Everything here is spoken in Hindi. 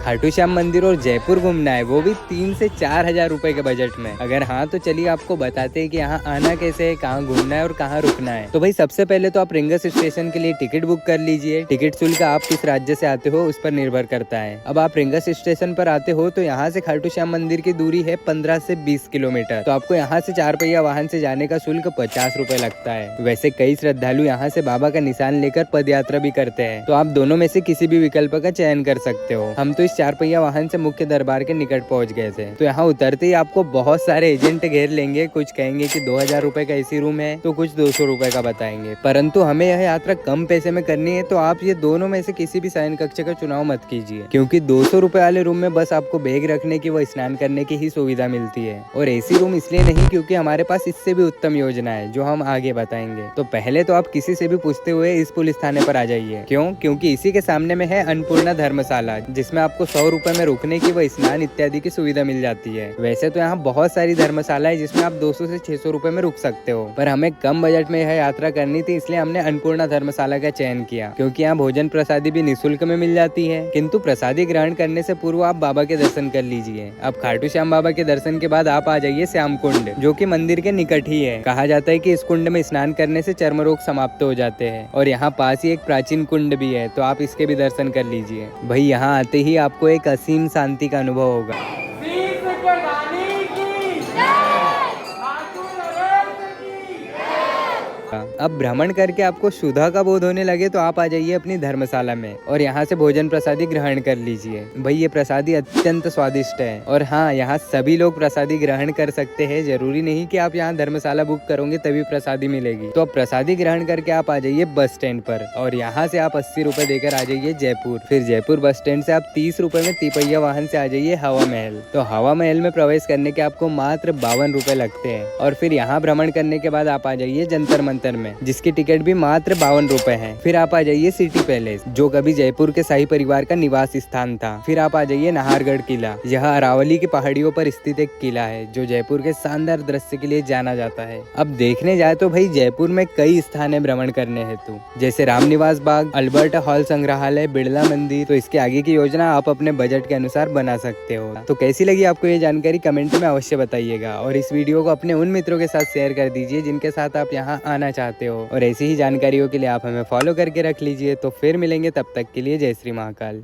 खाटू श्याम मंदिर और जयपुर घूमना है, वो भी 3 से 4 हजार रुपए के बजट में। अगर हाँ तो चलिए आपको बताते हैं कि यहाँ आना कैसे है, कहाँ घूमना है और कहाँ रुकना है। तो भाई सबसे पहले तो आप रिंगस स्टेशन के लिए टिकट बुक कर लीजिए। टिकट शुल्क आप किस राज्य से आते हो उस पर निर्भर करता है। अब आप रिंगस स्टेशन पर आते हो तो यहाँ से खाटू श्याम मंदिर की दूरी है 15 से 20 किलोमीटर। तो आपको यहाँ से 4 पहिया वाहन से जाने का शुल्क 50 रुपए लगता है। वैसे कई श्रद्धालु यहाँ से बाबा का निशान लेकर पद यात्रा भी करते हैं, तो आप दोनों में से किसी भी विकल्प का चयन कर सकते हो। हम तो इस 4 पहिया वाहन से मुख्य दरबार के निकट पहुंच गए थे। तो यहाँ उतरते ही आपको बहुत सारे एजेंट घेर लेंगे। कुछ कहेंगे कि 2000 रुपए का एसी रूम है, तो कुछ 200 रुपए का बताएंगे। परंतु हमें यह यात्रा कम पैसे में करनी है, तो आप ये दोनों में से किसी भी शयन कक्ष का चुनाव मत कीजिए, क्योंकि 200 रुपए वाले रूम में बस आपको बैग रखने की व स्नान करने की ही सुविधा मिलती है। और एसी रूम इसलिए नहीं क्योंकि हमारे पास इससे भी उत्तम योजना है जो हम आगे बताएंगे। तो पहले तो आप किसी से भी पूछते हुए इस पुलिस थाने पर आ जाइए। क्यों? क्योंकि इसी के सामने में है अन्नपूर्णा धर्मशाला, जिसमें आपको 100 रुपए में रुकने की व स्नान इत्यादि की सुविधा मिल जाती है। वैसे तो यहाँ बहुत सारी धर्मशाला है जिसमें आप 200 से 600 रुपए में रुक सकते हो, पर हमें कम बजट में यह यात्रा करनी थी, इसलिए हमने अन्नपूर्णा धर्मशाला का चयन किया। क्योंकि यहाँ भोजन प्रसादी भी निःशुल्क में मिल जाती है, किंतु प्रसादी ग्रहण करने से पूर्व आप बाबा के दर्शन कर लीजिए। अब खाटू श्याम बाबा के दर्शन के बाद आप आ जाइए श्याम कुंड, जो कि मंदिर के निकट ही है। कहा जाता है कि इस कुंड में स्नान करने से चर्म रोग समाप्त हो जाते हैं, और यहाँ पास ही एक प्राचीन कुंड भी है, तो आप इसके भी दर्शन कर लीजिए। भाई यहाँ आते ही आपको एक असीम शांति का अनुभव होगा। अब भ्रमण करके आपको सुधा का बोध होने लगे तो आप आ जाइए अपनी धर्मशाला में और यहाँ से भोजन प्रसादी ग्रहण कर लीजिए। भाई ये प्रसादी अत्यंत स्वादिष्ट है, और हाँ, यहाँ सभी लोग प्रसादी ग्रहण कर सकते हैं। जरूरी नहीं कि आप यहाँ धर्मशाला बुक करोगे तभी प्रसादी मिलेगी। तो अब प्रसादी ग्रहण करके आप आ जाइए बस स्टैंड पर, और यहाँ से आप 80 रुपए देकर आ जाइए जयपुर। फिर जयपुर बस स्टैंड से आप 30 रुपए में तिपहिया वाहन से आ जाइए हवा महल। तो हवा महल में प्रवेश करने के आपको मात्र 52 रुपए लगते हैं। और फिर यहाँ भ्रमण करने के बाद आप आ जाइए जंतर मंतर में, जिसकी टिकट भी मात्र 52 रुपए है। फिर आप आ जाइए सिटी पैलेस, जो कभी जयपुर के शाही परिवार का निवास स्थान था। फिर आप आ जाइए नाहरगढ़ किला। यह अरावली की पहाड़ियों पर स्थित एक किला है जो जयपुर के शानदार दृश्य के लिए जाना जाता है। अब देखने जाए तो भाई जयपुर में कई स्थान है भ्रमण करने हेतु, जैसे रामनिवास बाग, अल्बर्ट हॉल संग्रहालय, बिड़ला मंदिर। तो इसके आगे की योजना आप अपने बजट के अनुसार बना सकते हो। तो कैसी लगी आपको ये जानकारी कमेंट में अवश्य बताइएगा, और इस वीडियो को अपने उन मित्रों के साथ शेयर कर दीजिए जिनके साथ आप यहाँ आना चाहते हो। और ऐसी ही जानकारियों के लिए आप हमें फॉलो करके रख लीजिए। तो फिर मिलेंगे, तब तक के लिए जय श्री महाकाल।